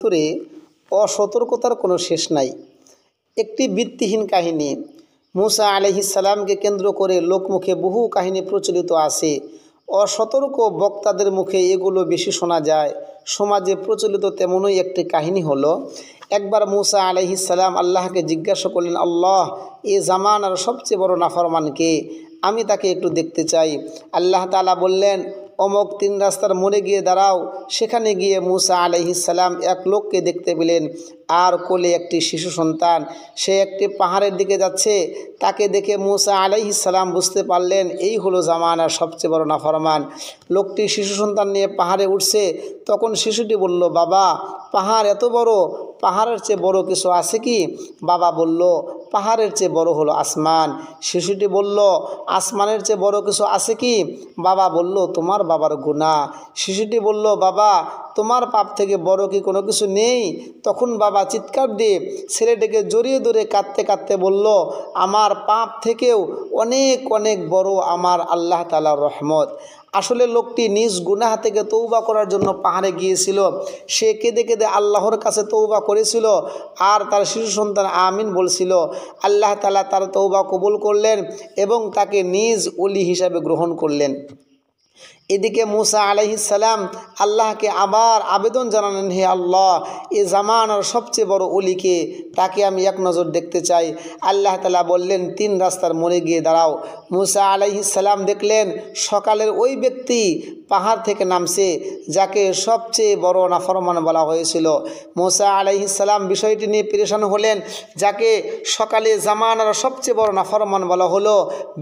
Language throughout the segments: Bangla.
ভিতরে অসতর্কতার কোনো শেষ নাই। একটি ভিত্তিহীন কাহিনী। মুসা আলাইহিস সালামকে কেন্দ্র করে লোকমুখে বহু কাহিনী প্রচলিত আছে। অসতর্ক বক্তাদের মুখে এগুলো বেশি শোনা যায়। সমাজে প্রচলিত তেমনই একটি কাহিনী হলো, একবার মুসা আলাইহিস সালাম আল্লাহকে জিজ্ঞাসা করলেন, আল্লাহ, এ জামানার সবচেয়ে বড় নাফরমান কে? আমি তাকে একটু দেখতে চাই। আল্লাহ তাআলা বললেন, অমুক 3 রাস্তার মোড়ে গিয়ে দাঁড়াও। সেখানে গিয়ে মুসা আলাইহিস সালাম এক লোককে দেখতে পেলেন, আর কোলে একটি শিশু সন্তান। সে একটি পাহাড়ের দিকে যাচ্ছে। তাকে দেখে মুসা আলাইহিস সালাম বুঝতে পারলেন এই হলো জামানার সবচেয়ে বড় নাফরমান। লোকটি শিশু সন্তান নিয়ে পাহাড়ে উঠছে। তখন শিশুটি বলল, বাবা, পাহাড় এত বড়, পাহাড়ের চেয়ে বড় কিছু আছে কি? বাবা বলল, পাহাড়ের চেয়ে বড় হলো আসমান। শিশুটি বলল, আসমানের চেয়ে বড় কিছু আছে কি? বাবা বলল, তোমার বাবার গুনাহ। শিশুটি বলল, বাবা, তোমার পাপ থেকে বড় কি কোনো কিছু নেই? তখন বাবা চিৎকার দিয়ে ছেলেটিকে জড়িয়ে ধরে কাঁদতে কাঁদতে বলল, আমার পাপ থেকেও অনেক অনেক বড় আমার আল্লাহ তাআলার রহমত। আসলে লোকটি নিজ গুনাহ থেকে তওবা করার জন্য পাহাড়ে গিয়েছিল। সে কেঁদে কেঁদে আল্লাহর কাছে তওবা করেছিল, আর তার শিশু সন্তান আমিন বলছিল। আল্লাহ তাআলা তার তওবা কবুল করলেন এবং তাকে নিজ ওলি হিসাবে গ্রহণ করলেন। এদিকে মুসা আলাইহিস সালাম আল্লাহকে আবার আবেদন জানালেন, হে আল্লাহ, এ জামানার সবচেয়ে বড় ওলিকে, তাকে আমি এক নজর দেখতে চাই। আল্লাহ তাআলা বললেন, 3 রাস্তার মোড়ে গিয়ে দাঁড়াও। মুসা আলাইহিস সালাম দেখলেন সকালের ওই ব্যক্তি পাহাড় থেকে নামছে, যাকে সবচেয়ে বড় নাফরমান বলা হয়েছিল। মুসা আলাইহিস সালাম বিষয়টি নিয়ে পেরেশান হলেন। যাকে সকালে জামানার সবচেয়ে বড় নাফরমান বলা হলো,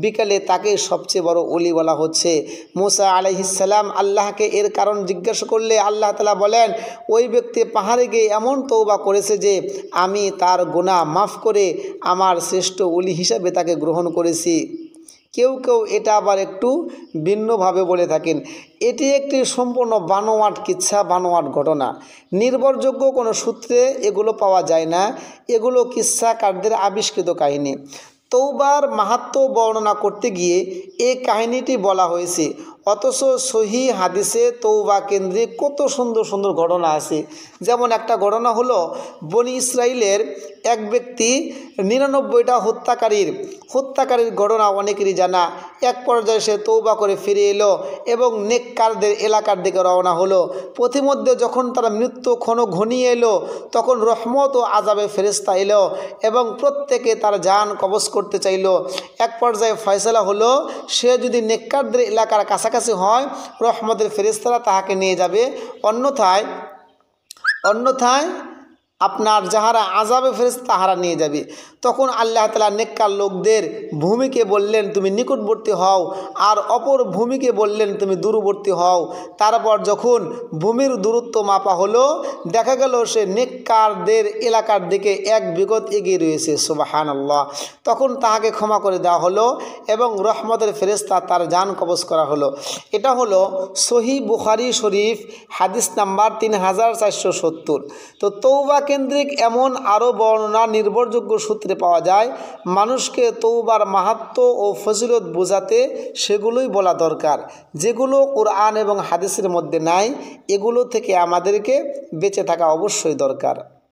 বিকালে তাকে সবচেয়ে বড় ওলি বলা হচ্ছে। মুসা আলাইহিস সালাম আল্লাহকে এর কারণ জিজ্ঞাসা করলে আল্লাহ তাআলা বলেন, ওই ব্যক্তি পাহাড়ে গিয়ে এমন তওবা করেছে যে আমি তার গুনাহ মাফ করে আমার শ্রেষ্ঠ ওলি হিসাবে তাকে গ্রহণ করেছি। কেউ কেউ এটা আবার একটু ভিন্নভাবে বলে থাকেন। এটি একটি সম্পূর্ণ বানোয়াট কিচ্ছা, বানোয়াট ঘটনা। নির্ভরযোগ্য কোনো সূত্রে এগুলো পাওয়া যায় না। এগুলো কিচ্ছাকারদের আবিষ্কৃত কাহিনী। তওবার মাহাত্ম্য বর্ণনা করতে গিয়ে এই কাহিনীটি বলা হয়েছে, অথচ সহিহ হাদিসে তওবা কেন্দ্রিক কত সুন্দর সুন্দর ঘটনা আছে। যেমন একটা ঘটনা হলো, বনি ইসরাইলের এক ব্যক্তি 99টা হত্যাকারীর ঘটনা অনেকেরই জানা। এক পর্যায়ে সে তওবা করে ফিরে এলো এবং নেককারদের এলাকার দিকে রওনা হলো। পথিমধ্যে যখন তার মৃত্যু ক্ষণ ঘনিয়ে এলো, তখন রহমত ও আযাবে ফেরেশতা এলো এবং প্রত্যেকে তার জান কবজ করতে চাইল। এক পর্যায়ে ফয়সালা হলো, সে যদি নেককারদের এলাকার কাছাকাছি হয়, রহমতের ফেরেশতারা তাহাকে নিয়ে যাবে, অন্যথায় আপনার যাহারা আযাবে ফেরেশতা তাহারা নিয়ে যাবে। তখন আল্লাহ তাআলা নেককার লোকদের ভূমিকে বললেন, তুমি নিকটবর্তী হও, আর অপর ভূমিকে বললেন, তুমি দূরবর্তী হও। তারপর যখন ভূমির দূরত্ব মাপা হলো, দেখা গেল সে নেককারদের এলাকার দিকে 1 বিঘত এগিয়ে রয়েছে। সুবহানাল্লাহ। তখন তাহাকে ক্ষমা করে দেওয়া হলো এবং রহমতের ফেরেশতা তার জান কবজ করা হলো। এটা হলো সহিহ বুখারী শরীফ হাদিস নাম্বার 3470। তো তওবা কেন্দ্রিক এমন আরও বর্ণনা নির্ভরযোগ্য সূত্রে পাওয়া যায়। মানুষকে তওবার মাহাত্ম্য ও ফজিলত বোঝাতে সেগুলোই বলা দরকার। যেগুলো কোরআন এবং হাদিসের মধ্যে নাই, এগুলো থেকে আমাদেরকে বেঁচে থাকা অবশ্যই দরকার।